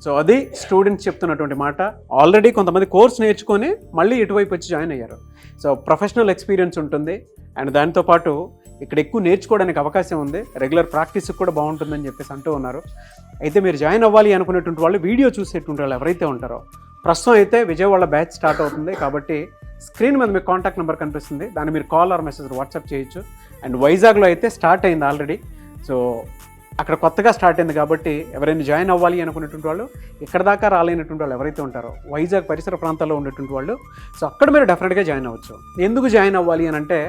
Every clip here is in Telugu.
సో అది స్టూడెంట్స్ చెప్తున్నటువంటి మాట. ఆల్రెడీ కొంతమంది కోర్స్ నేర్చుకొని మళ్ళీ ఇటువైపు వచ్చి జాయిన్ అయ్యారు. సో ప్రొఫెషనల్ ఎక్స్పీరియన్స్ ఉంటుంది అండ్ దాంతోపాటు ఇక్కడ ఎక్కువ నేర్చుకోవడానికి అవకాశం ఉంది, రెగ్యులర్ ప్రాక్టీస్ కూడా బాగుంటుందని చెప్పేసి అంటూ ఉన్నారు. అయితే మీరు జాయిన్ అవ్వాలి అనుకునేటువంటి వాళ్ళు, వీడియో చూసేటువంటి వాళ్ళు ఎవరైతే ఉంటారో, ప్రస్తుతం అయితే విజయవాడ బ్యాచ్ స్టార్ట్ అవుతుంది కాబట్టి స్క్రీన్ మీద మీకు కాంటాక్ట్ నెంబర్ కనిపిస్తుంది, దాన్ని మీరు కాల్ ఆర్ మెసేజ్ వాట్సాప్ చేయొచ్చు. అండ్ వైజాగ్లో అయితే స్టార్ట్ అయింది ఆల్రెడీ. సో అక్కడ కొత్తగా స్టార్ట్ అయింది కాబట్టి ఎవరైనా జాయిన్ అవ్వాలి అనుకునేటువంటి వాళ్ళు, ఇక్కడ దాకా రాలేనటువంటి వాళ్ళు ఎవరైతే ఉంటారో వైజాగ్ పరిసర ప్రాంతాల్లో ఉండేటువంటి వాళ్ళు, సో అక్కడ మీరు డెఫినెట్గా జాయిన్ అవ్వచ్చు. ఎందుకు జాయిన్ అవ్వాలి అని అంటే,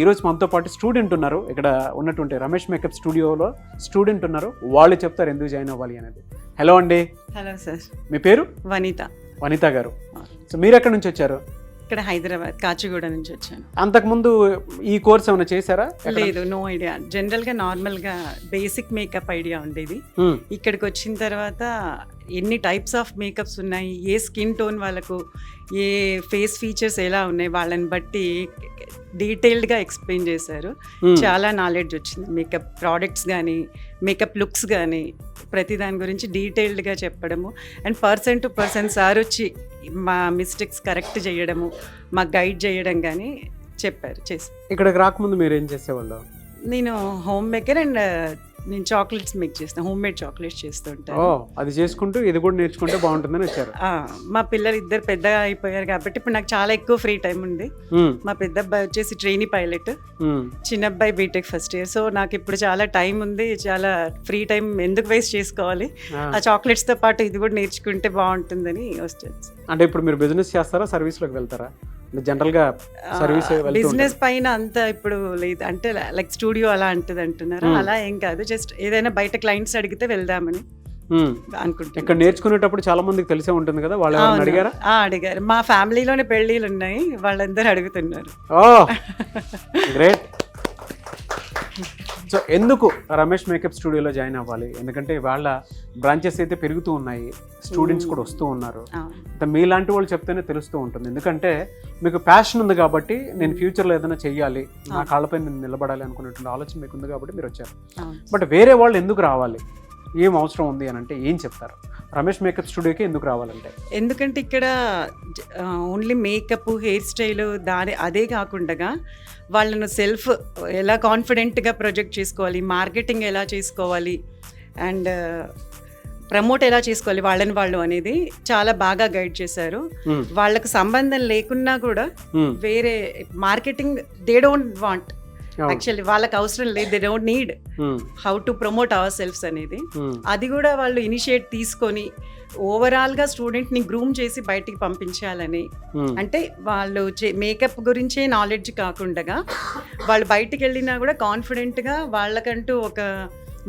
ఈరోజు మనతో పాటు స్టూడెంట్ ఉన్నారు, ఇక్కడ ఉన్నటువంటి రమేష్ మేకప్ స్టూడియోలో స్టూడెంట్ ఉన్నారు, వాళ్ళు చెప్తారు ఎందుకు జాయిన్ అవ్వాలి అనేది. హలో అండి. Hello sir. మీ పేరు? వనిత గారు. సో మీరు ఎక్కడి నుంచి వచ్చారు? ఇక్కడ హైదరాబాద్ కాచిగూడ నుంచి వచ్చాను. అంతకుముందు ఈ కోర్స్ ఏమైనా చేశారా? లేదు, నో ఐడియా. జనరల్గా నార్మల్గా బేసిక్ మేకప్ ఐడియా ఉండేది. ఇక్కడికి వచ్చిన తర్వాత ఎన్ని టైప్స్ ఆఫ్ మేకప్స్ ఉన్నాయి, ఏ స్కిన్ టోన్ వాళ్ళకు, ఏ ఫేస్ ఫీచర్స్ ఎలా ఉన్నాయి, వాళ్ళని బట్టి డీటెయిల్డ్గా ఎక్స్ప్లెయిన్ చేశారు. చాలా నాలెడ్జ్ వచ్చింది. మేకప్ ప్రోడక్ట్స్ కానీ, మేకప్ లుక్స్ కానీ, ప్రతి దాని గురించి డీటెయిల్డ్గా చెప్పడము. And person to person sir వచ్చి మా మిస్టేక్స్ కరెక్ట్ చేయడము, మాకు గైడ్ చేయడం కానీ చెప్పారు. చేసి ఇక్కడికి రాకముందు మీరు ఏం చేసేవాళ్ళు? నేను హోమ్ మేకర్ అండ్ నేను చాక్లెట్స్ మేక్ చేస్తాను, హోమ్ మేడ్ చాక్లెట్స్ చేస్తూ ఉంటాను. అది చేసుకుంటూ ఇది కూడా నేర్చుకుంటే బాగుంటుందని వచ్చారు. మా పిల్లలు ఇద్దరు పెద్దగా అయిపోయారు కాబట్టి ఇప్పుడు నాకు చాలా ఎక్కువ ఫ్రీ టైం ఉంది. మా పెద్ద అబ్బాయి వచ్చేసి ట్రైనీ పైలట్, చిన్న అబ్బాయి బీటెక్ ఫస్ట్ ఇయర్. సో నాకు ఇప్పుడు చాలా టైం ఉంది, చాలా ఫ్రీ టైం ఎందుకు వేస్ట్ చేసుకోవాలి, ఆ చాక్లెట్స్ తో పాటు ఇది కూడా నేర్చుకుంటే బాగుంటుందని వచ్చాను. అంటే ఇప్పుడు మీరు బిజినెస్ చేస్తారా, సర్వీస్లోకి వెళ్తారా? జనరల్ గా సర్వీస్ బిజినెస్ పైన అంత ఇప్పుడు లేదు, అంటే లైక్ స్టూడియో అలా అంటది అంటున్నారు, అలా ఏం కాదు. జస్ట్ ఏదైనా బయట క్లయింట్స్ అడిగితే వెళ్దామని అనుకుంటున్నాను. ఇక్కడ నేర్చుకునేటప్పుడు చాలా మందికి తెలిసే ఉంటుంది కదా, వాళ్ళు అడిగారా? అడిగారు. మా ఫ్యామిలీలోనే పెళ్ళిళ్ళు ఉన్నాయి, వాళ్ళందరూ అడుగుతున్నారు. గ్రేట్. సో ఎందుకు రమేష్ మేకప్ స్టూడియోలో జాయిన్ అవ్వాలి? ఎందుకంటే వాళ్ళ బ్రాంచెస్ అయితే పెరుగుతూ ఉన్నాయి, స్టూడెంట్స్ కూడా వస్తూ ఉన్నారు. మీలాంటి వాళ్ళు చెప్తేనే తెలుస్తూ ఉంటుంది. ఎందుకంటే మీకు ప్యాషన్ ఉంది కాబట్టి, నేను ఫ్యూచర్లో ఏదైనా చెయ్యాలి, నా కాళ్ళపై నేను నిలబడాలి అనుకునేటువంటి ఆలోచన మీకు ఉంది కాబట్టి మీరు వచ్చారు. బట్ వేరే వాళ్ళు ఎందుకు రావాలి, ఏం అవసరం ఉంది అని అంటే ఏం చెప్తారు? రమేష్ మేకప్ స్టూడియోకి ఎందుకు రావాలంటే? ఎందుకంటే ఇక్కడ ఓన్లీ మేకప్, హెయిర్ స్టైల్ అదే కాకుండా వాళ్ళను సెల్ఫ్ ఎలా కాన్ఫిడెంట్గా ప్రొజెక్ట్ చేసుకోవాలి, మార్కెటింగ్ ఎలా చేసుకోవాలి అండ్ ప్రమోట్ ఎలా చేసుకోవాలి వాళ్ళని వాళ్ళు అనేది చాలా బాగా గైడ్ చేశారు. వాళ్ళకు సంబంధం లేకున్నా కూడా వేరే marketing they don't want, actually వాళ్ళకి అవసరం లేదు, they don't need how to promote our selfs అనేది. అది కూడా వాళ్ళు ఇనిషియేట్ తీసుకొని ఓవరాల్గా స్టూడెంట్ని గ్రూమ్ చేసి బయటికి పంపించాలని. అంటే వాళ్ళు మేకప్ గురించే నాలెడ్జ్ కాకుండా వాళ్ళు బయటికి వెళ్ళినా కూడా కాన్ఫిడెంట్గా వాళ్ళకంటూ ఒక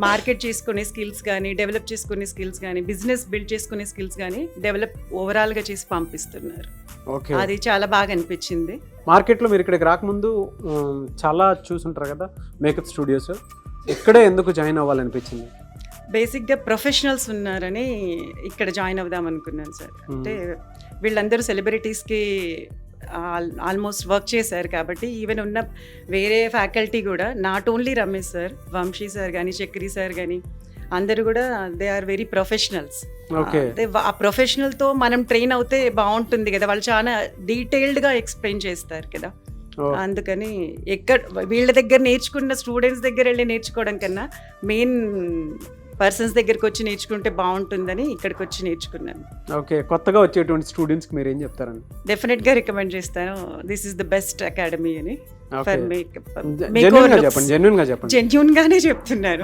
మార్కెట్ చేసుకునే స్కిల్స్ కానీ, డెవలప్ చేసుకునే స్కిల్స్ కానీ, బిజినెస్ బిల్డ్ చేసుకునే స్కిల్స్ కానీ డెవలప్ ఓవరాల్గా చేసి పంపిస్తున్నారు. అది చాలా బాగా అనిపించింది. మార్కెట్లో మీరు ఇక్కడికి రాకముందు చాలా చూసుంటారు కదా మేకప్ స్టూడియోస్, ఇక్కడే ఎందుకు జాయిన్ అవ్వాలనిపించింది? బేసిక్గా ప్రొఫెషనల్స్ ఉన్నారని ఇక్కడ జాయిన్ అవుదాం అనుకున్నాను సార్. అంటే వీళ్ళందరూ సెలబ్రిటీస్కి ఆల్మోస్ట్ వర్క్ చేశారు కాబట్టి, ఈవెన్ ఉన్న వేరే ఫ్యాకల్టీ కూడా not only Ramesh sir, Vamshi sir కానీ, చక్రి సార్ కానీ అందరూ కూడా దే ఆర్ వెరీ ప్రొఫెషనల్స్. ఆ ప్రొఫెషనల్తో మనం ట్రైన్ అవుతే బాగుంటుంది కదా, వాళ్ళు చాలా డీటెయిల్డ్గా ఎక్స్ప్లెయిన్ చేస్తారు కదా. అందుకని వీళ్ళ దగ్గర నేర్చుకున్న స్టూడెంట్స్ దగ్గర వెళ్ళి నేర్చుకోవడం కన్నా మెయిన్ పర్సన్స్ దగ్గరికి వచ్చి నేర్చుకుంటే బాగుంటుందని ఇక్కడికి వచ్చి నేర్చుకున్నాను. ఓకే, కొత్తగా వచ్చేటువంటి స్టూడెంట్స్కి మీరు ఏం చెప్తారని? డెఫినెట్గా రికమెండ్ చేస్తాను, this is the best academy అని. జెన్యూన్ గానే చెప్తున్నారు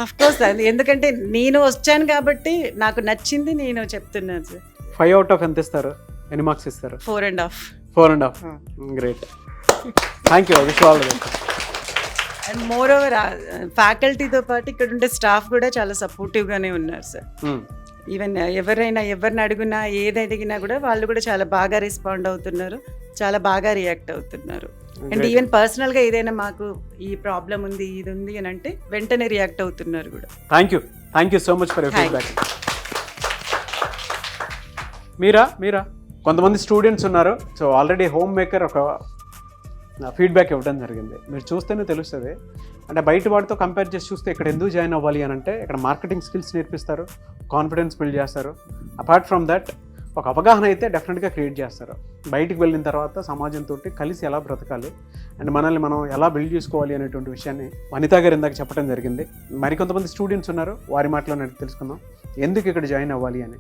అఫ్ కోర్స్, ఎందుకంటే నేను వచ్చాను కాబట్టి నాకు నచ్చింది నేను చెప్తున్నాను సార్. 5 out of ఎంత ఇస్తారు? ఎన్ని మార్క్స్ ఇస్తారు? 4.5. 4.5. Great, thank you. Wish all the best. And moreover ఫ్యాకల్టీతో పాటు ఇక్కడ ఉండే స్టాఫ్ కూడా చాలా సపోర్టివ్గానే ఉన్నారు సార్. ఈవెన్ ఎవరిని అడిగినా ఏది అడిగినా కూడా వాళ్ళు కూడా చాలా బాగా రెస్పాండ్ అవుతున్నారు, చాలా బాగా రియాక్ట్ అవుతున్నారు. అండ్ ఈవెన్ పర్సనల్గా ఏదైనా మాకు ఈ ప్రాబ్లం ఉంది, ఇది ఉంది అని అంటే వెంటనే రియాక్ట్ అవుతున్నారు కూడా. Thank you so much for your feedback. మీరా కొంతమంది స్టూడెంట్స్ ఉన్నారు. సో ఆల్రెడీ హోమ్ మేకర్ ఒక ఫీడ్బ్యాక్ ఇవ్వడం జరిగింది, మీరు చూస్తేనే తెలుస్తుంది. అంటే బయట వాటితో కంపేర్ చేసి చూస్తే ఇక్కడ ఎందుకు జాయిన్ అవ్వాలి అని అంటే ఇక్కడ మార్కెటింగ్ స్కిల్స్ నేర్పిస్తారు, కాన్ఫిడెన్స్ బిల్డ్ చేస్తారు. అపార్ట్ ఫ్రమ్ దట్ ఒక అవగాహన అయితే డెఫినెట్గా క్రియేట్ చేస్తారు. బయటికి వెళ్ళిన తర్వాత సమాజంతో కలిసి ఎలా బ్రతకాలి అండ్ మనల్ని మనం ఎలా బిల్డ్ చేసుకోవాలి అనేటువంటి విషయాన్ని వనితా గారు ఇందాక చెప్పడం జరిగింది. మరికొంతమంది స్టూడెంట్స్ ఉన్నారు, వారి మాటలో నేను తెలుసుకుందాం ఎందుకు ఇక్కడ జాయిన్ అవ్వాలి అని.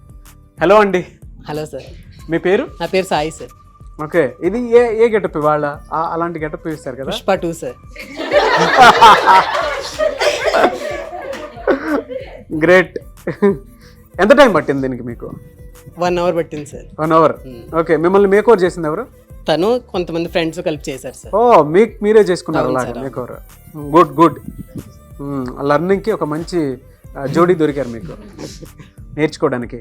హలో అండి. Hello sir. మీ పేరు? నా పేరు సాయి సార్. ఓకే, ఇది ఏ గెటప్ ఇవాళ? అలాంటి గెటప్ ఇస్తారు కదా. పుష్ప 2 సార్. గ్రేట్. ఎంత టైం పట్టింది దీనికి మీకు? 1 అవర్ పట్టింది సార్. 1 అవర్. ఓకే, మిమ్మల్ని మేక్ ఓవర్ చేసింది ఎవరు? తను కొంతమంది ఫ్రెండ్స్ కలిపి చేశారు సార్. ఓ, మీరే చేసుకున్నారు అలాగే మేక్ ఓవర్. Good good. లర్నింగ్కి ఒక మంచి జోడీ దొరికారు మీకు నేర్చుకోవడానికి.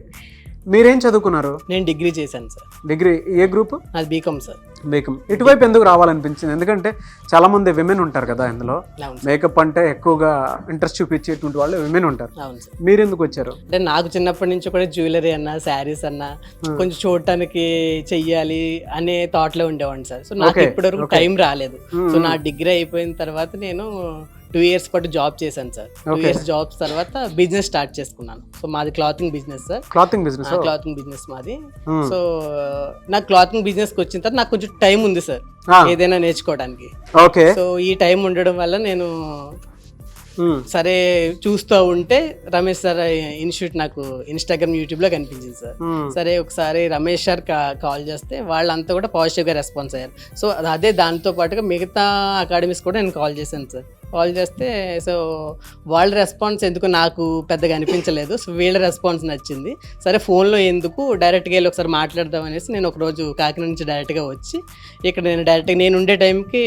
మీరేం చదువుకున్నారు? నేను డిగ్రీ చేశాను సార్. డిగ్రీ ఏ గ్రూప్? అది బీకామ్ సార్. బీకామ్. ఇటువైపు ఎందుకు రావాలనిపించింది? ఎందుకంటే చాలా మంది విమెన్ ఉంటారు కదా ఇందులో, మేకప్ అంటే ఎక్కువగా ఇంట్రెస్ట్ చూపించేటువంటి వాళ్ళు విమెన్ ఉంటారు. అవును సార్. మీరు ఎందుకు వచ్చారు? అంటే నాకు చిన్నప్పటి నుంచి కూడా జ్యువెలరీ అన్నా, శారీస్ అన్నా కొంచెం చూడటానికి చెయ్యాలి అనే థాట్ లో ఉండేవాడిని సార్. సో నాకు ఇప్పటివరకు టైం రాలేదు. సో నా డిగ్రీ అయిపోయిన తర్వాత నేను 2 years పాటు జాబ్ చేశాను సార్. 2 years జాబ్స్ తర్వాత బిజినెస్ స్టార్ట్ చేసుకున్నాను. సో మాది clothing business sir. Clothing business మాది. సో నాకు క్లాతింగ్ బిజినెస్ కి వచ్చిన తర్వాత నాకు కొంచెం టైం ఉంది సార్ ఏదైనా నేర్చుకోవడానికి. సో ఈ టైం ఉండడం వల్ల నేను సరే చూస్తూ ఉంటే రమేష్ సార్ ఇన్స్టిట్యూట్ నాకు ఇన్స్టాగ్రామ్, యూట్యూబ్లో కనిపించింది సార్. సరే ఒకసారి రమేష్ సార్ కాల్ చేస్తే వాళ్ళంతా కూడా పాజిటివ్గా రెస్పాన్స్ అయ్యారు. సో అదే దాంతో పాటుగా మిగతా అకాడమీస్ కూడా నేను కాల్ చేశాను సార్. కాల్ చేస్తే సో వాళ్ళ రెస్పాన్స్ ఎందుకు నాకు పెద్దగా అనిపించలేదు. సో వీళ్ళ రెస్పాన్స్ నచ్చింది. సరే ఫోన్లో ఎందుకు డైరెక్ట్గా వెళ్ళి ఒకసారి మాట్లాడదాం అనేసి నేను ఒకరోజు కాకినాడ నుంచి డైరెక్ట్గా వచ్చి ఇక్కడ నేను ఉండే టైంకి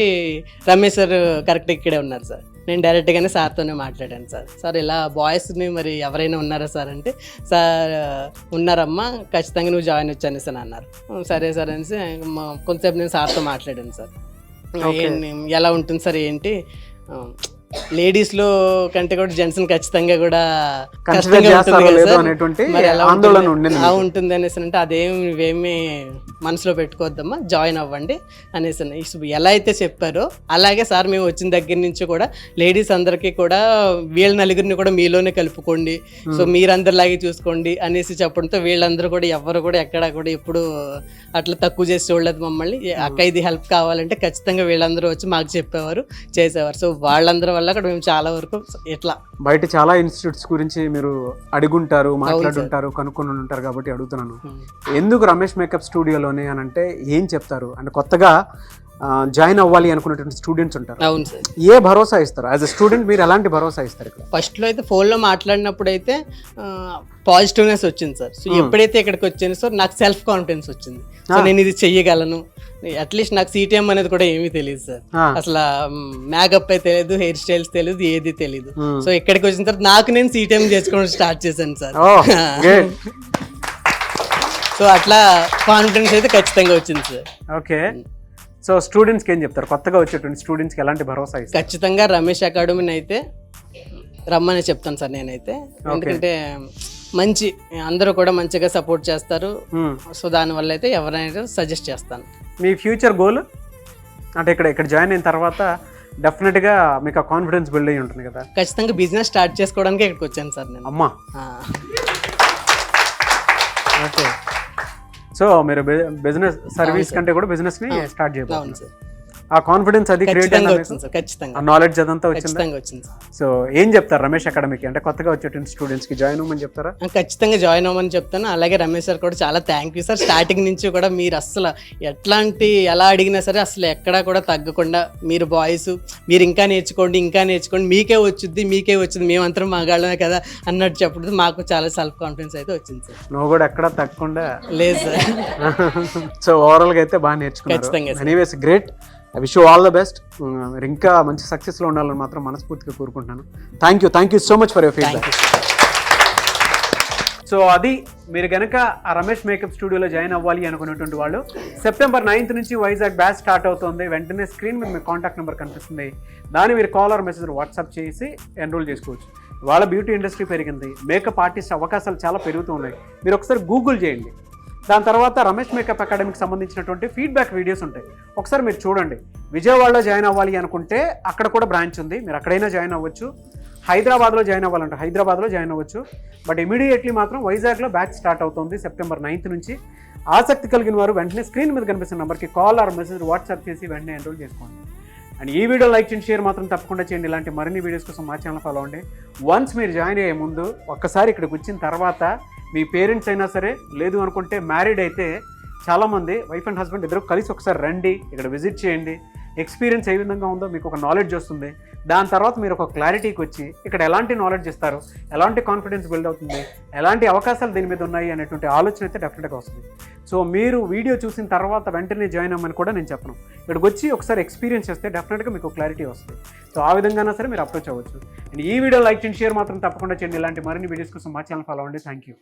రమేష్ సార్ కరెక్ట్గా ఇక్కడే ఉన్నారు సార్. నేను డైరెక్ట్గానే సార్తోనే మాట్లాడాను సార్. సార్ ఇలా బాయ్స్ని మరి ఎవరైనా ఉన్నారా సార్ అంటే, సార్ ఉన్నారమ్మా ఖచ్చితంగా నువ్వు జాయిన్ వచ్చాను సార్ అన్నారు. సరే సార్ అనేసి కొంతసేపు నేను సార్తో మాట్లాడాను సార్. ఎలా ఉంటుంది సార్ ఏంటి, లేడీస్లో కంటే కూడా జెంట్స్ని ఖచ్చితంగా కూడా కష్టంగా ఉంటుంది అనేసి అంటే అదేమి నువ్వేమి మనసులో పెట్టుకోవద్దమ్మా, జాయిన్ అవ్వండి అనేసి ఎలా అయితే చెప్పారో అలాగే సార్ మేము వచ్చిన దగ్గర నుంచి కూడా లేడీస్ అందరికీ కూడా వీళ్ళ నలుగురిని కూడా మీలోనే కలుపుకోండి, సో మీరందరిలాగే చూసుకోండి అనేసి చెప్పడంతో వీళ్ళందరూ కూడా ఎవరు కూడా ఎక్కడ కూడా ఎప్పుడు అట్లా తక్కువ చేసి చూడలేదు మమ్మల్ని. అక్క ఇది హెల్ప్ కావాలంటే ఖచ్చితంగా వీళ్ళందరూ వచ్చి మాకు చెప్పేవారు, చేసేవారు. సో వాళ్ళందరూ వల్ల కూడా మేము చాలా వరకు ఇట్లా బయట చాలా ఇన్స్టిట్యూట్స్ గురించి మీరు అడుగుంటారు, మాట్లాడుంటారు, కనుక్కొని ఉంటారు కాబట్టి అడుగుతున్నాను. ఎందుకు రమేష్ మేకప్ స్టూడియోలోనే అని అంటే ఏం చెప్తారు? అంటే కొత్తగా జాయిన్ అవ్వాలి అనుకున్నటువంటి స్టూడెంట్స్ ఉంటారు. అవును సార్. ఏ భరోసా ఇస్తారు యాజ్ అ స్టూడెంట్? మీరు ఎలాంటి భరోసా ఇస్తారు ఇక్కడ? ఫస్ట్లో అయితే ఫోన్లో మాట్లాడినప్పుడు అయితే పాజిటివ్నెస్ వచ్చింది సార్. సో ఎప్పుడైతే ఇక్కడికి వచ్చాను సార్ నాకు సెల్ఫ్ కాన్ఫిడెన్స్ వచ్చింది. సో నేను ఇది చెయ్యగలను. అట్లీస్ట్ నాకు సిటిఎం అనేది కూడా ఏమీ తెలియదు సార్. అసలు మేకప్ అయితే తెలియదు, హెయిర్ స్టైల్స్ తెలియదు, ఏది తెలియదు. సో ఇక్కడికి వచ్చిన తర్వాత నాకు నేను సిటిఎం చేసుకోవడం స్టార్ట్ చేశాను సార్. సో అట్లా కాన్ఫిడెన్స్ అయితే ఖచ్చితంగా వచ్చింది సార్. ఓకే. సో స్టూడెంట్స్కి ఏం చెప్తారు? కొత్తగా వచ్చేటువంటి స్టూడెంట్స్కి ఎలాంటి భరోసా ఇస్తారు? ఖచ్చితంగా రమేష్ అకాడమీని అయితే రమ్మని చెప్తాను సార్ నేనైతే. ఎందుకంటే మంచి అందరూ కూడా మంచిగా సపోర్ట్ చేస్తారు. సో దానివల్ల అయితే ఎవరైనా సజెస్ట్ చేస్తాను. మీ ఫ్యూచర్ గోల్ అంటే ఇక్కడ జాయిన్ అయిన తర్వాత డెఫినెట్గా మీకు కాన్ఫిడెన్స్ బిల్డ్ అయ్యి ఉంటుంది కదా? ఖచ్చితంగా బిజినెస్ స్టార్ట్ చేసుకోవడానికి ఇక్కడికి వచ్చాను సార్ నేను. అమ్మా. ఓకే. సో మీరు బిజినెస్ సర్వీస్ కంటే కూడా బిజినెస్ ని స్టార్ట్ చేయబోతున్నారు సార్. ఆ కాన్ఫిడెన్స్ అది క్రియేట్ ఖచ్చితంగా నాలెడ్జ్ అదంతా వచ్చింది. సో ఏం చెప్తారు రమేష్ అకాడమీకి? అంటే కొత్తగా వచ్చేటువంటి స్టూడెంట్స్ కి జాయిన్ అవ్వమని చెప్తారా? ఖచ్చితంగా జాయిన్ అవ్వమని చెప్తాను. అలాగే రమేష్ సార్ కూడా చాలా థ్యాంక్ యూ సార్. స్టార్టింగ్ నుంచి కూడా మీరు అసలు ఎలా అడిగినా సరే అసలు ఎక్కడా కూడా తగ్గకుండా మీరు బాయ్స్ మీరు ఇంకా నేర్చుకోండి మీకే వచ్చింది మేమంతరం మగాళ్ళమే కదా అన్నట్టు చెప్పడం మాకు చాలా సెల్ఫ్ కాన్ఫిడెన్స్ అయితే వచ్చింది సార్. నువ్వు కూడా ఎక్కడా తగ్గకుండా లేదు సార్. సో ఓవరాల్ గా అయితే బాగా నేర్చుకున్నారు. ఖచ్చితంగా. Anyways great. I wish you all the best. మీరు ఇంకా మంచి సక్సెస్లో ఉండాలని మాత్రం మనస్ఫూర్తిగా కోరుకుంటున్నాను. Thank you so much for your feedback. So అది మీరు కనుక ఆ రమేష్ మేకప్ స్టూడియోలో జాయిన్ అవ్వాలి అనుకునేటువంటి వాళ్ళు September 9th నుంచి వైజాగ్ బ్యాచ్ స్టార్ట్ అవుతుంది. వెంటనే స్క్రీన్ మీద మీ కాంటాక్ట్ నెంబర్ కనిపిస్తుంది. దాన్ని మీరు కాల్ ఆర్ మెసేజ్ వాట్సాప్ చేసి ఎన్రోల్ చేసుకోవచ్చు. వాళ్ళ బ్యూటీ ఇండస్ట్రీ పెరిగింది, మేకప్ ఆర్టిస్ట్ అవకాశాలు చాలా పెరుగుతూ ఉన్నాయి. మీరు ఒకసారి గూగుల్ చేయండి. దాని తర్వాత రమేష్ మేకప్ అకాడమీకి సంబంధించినటువంటి ఫీడ్బ్యాక్ వీడియోస్ ఉంటాయి, ఒకసారి మీరు చూడండి. విజయవాడలో జాయిన్ అవ్వాలి అనుకుంటే అక్కడ కూడా బ్రాంచ్ ఉంది, మీరు అక్కడైనా జాయిన్ అవ్వచ్చు. హైదరాబాద్లో జాయిన్ అవ్వాలంటే హైదరాబాద్లో జాయిన్ అవ్వచ్చు. బట్ ఇమీడియట్లీ మాత్రం వైజాగ్లో బ్యాచ్ స్టార్ట్ అవుతుంది సెప్టెంబర్ 9th నుంచి. ఆసక్తి కలిగిన వారు వెంటనే స్క్రీన్ మీద కనిపిస్తున్న నెంబర్కి కాల్ ఆర్ మెసేజ్ వాట్సాప్ చేసి వెంటనే ఎన్రోల్ చేసుకోండి. అండ్ ఈ వీడియో లైక్ చేయండి, షేర్ మాత్రం తప్పకుండా చేయండి. ఇలాంటి మరిన్ని వీడియోస్ కోసం మా ఛానల్ ఫాలో అవ్వండి. వన్స్ మీరు జాయిన్ అయ్యే ముందు ఒక్కసారి ఇక్కడికి వచ్చిన తర్వాత మీ పేరెంట్స్ అయినా సరే, లేదు అనుకుంటే మ్యారీడ్ అయితే చాలామంది వైఫ్ అండ్ హస్బెండ్ ఇద్దరు కలిసి ఒకసారి రండి, ఇక్కడ విజిట్ చేయండి. ఎక్స్పీరియన్స్ ఏ విధంగా ఉందో మీకు ఒక నాలెడ్జ్ వస్తుంది. దాని తర్వాత మీరు ఒక క్లారిటీకి వచ్చి ఇక్కడ ఎలాంటి నాలెడ్జ్ ఇస్తారు, ఎలాంటి కాన్ఫిడెన్స్ బిల్డ్ అవుతుంది, ఎలాంటి అవకాశాలు దీని మీద ఉన్నాయి అనేటువంటి ఆలోచన అయితే డెఫినెట్గా వస్తుంది. సో మీరు వీడియో చూసిన తర్వాత వెంటనే జాయిన్ అవ్వమని కూడా నేను చెప్పను. ఇక్కడికి వచ్చి ఒకసారి ఎక్స్పీరియన్స్ చేస్తే డెఫినెట్గా మీకు క్లారిటీ వస్తుంది. సో ఆ విధంగానే సరే మీరు అప్రోచ్ అవ్వచ్చు. అండ్ ఈ వీడియో లైక్ చేయండి, షేర్ మాత్రం తప్పకుండా చేయండి. ఇలాంటి మరిన్ని వీడియోస్ కోసం మా ఛానల్ ఫాలో అవ్వండి. Thank you.